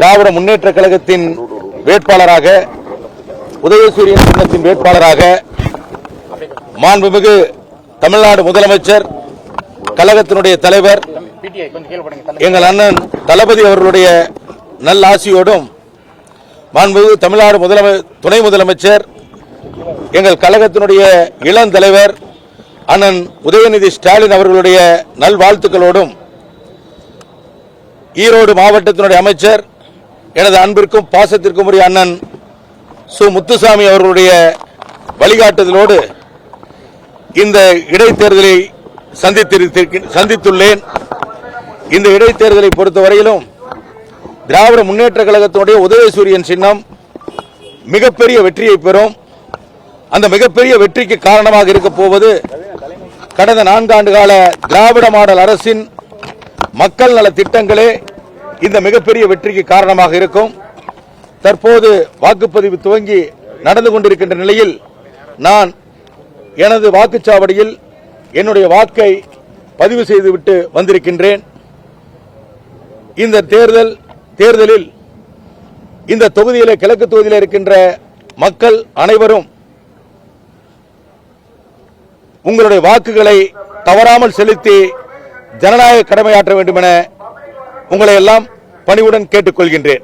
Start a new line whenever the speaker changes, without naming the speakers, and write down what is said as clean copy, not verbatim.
திராவிட முன்னேற்ற கழகத்தின் வேட்பாளராக, உதயசூரியன் சின்னத்தின் வேட்பாளராக மாண்புமிகு தமிழ்நாடு முதலமைச்சர், கழகத்தினுடைய தலைவர் எங்கள் அண்ணன் தளபதி அவர்களுடைய நல்லாசியோடும், மாண்புமிகு தமிழ்நாடு துணை முதலமைச்சர், எங்கள் கழகத்தினுடைய இளம் தலைவர் அண்ணன் உதயநிதி ஸ்டாலின் அவர்களுடைய நல்வாழ்த்துக்களோடும், ஈரோடு மாவட்டத்தினுடைய அமைச்சர், எனது அன்பிற்கும் பாசத்திற்கும் உரிய அண்ணன் சு முத்துசாமி அவர்களுடைய வழிகாட்டுதலோடு இந்த இடைத்தேர்தலை சந்தித்துள்ளேன். இந்த இடைத்தேர்தலை பொறுத்தவரையிலும் திராவிட முன்னேற்ற கழகத்தினுடைய உதயசூரியன் சின்னம் மிகப்பெரிய வெற்றியை பெறும். அந்த மிகப்பெரிய வெற்றிக்கு காரணமாக இருக்க போவது கடந்த 4 ஆண்டு கால திராவிட மாடல் அரசின் மக்கள் நல திட்டங்களே இந்த மிகப்பெரிய வெற்றிக்கு காரணமாக இருக்கும். தற்போது வாக்குப்பதிவு துவங்கி நடந்து கொண்டிருக்கின்ற நிலையில் நான் எனது வாக்குச்சாவடியில் என்னுடைய வாக்கை பதிவு செய்துவிட்டு வந்திருக்கின்றேன். இந்த தேர்தலில் இந்த தொகுதியிலே, கிழக்கு தொகுதியில் இருக்கின்ற மக்கள் அனைவரும் உங்களுடைய வாக்குகளை தவறாமல் செலுத்தி ஜனநாயக கடமையாற்ற வேண்டும் என உங்களை எல்லாம் பணிவுடன் கேட்டுக்கொள்கின்றேன்.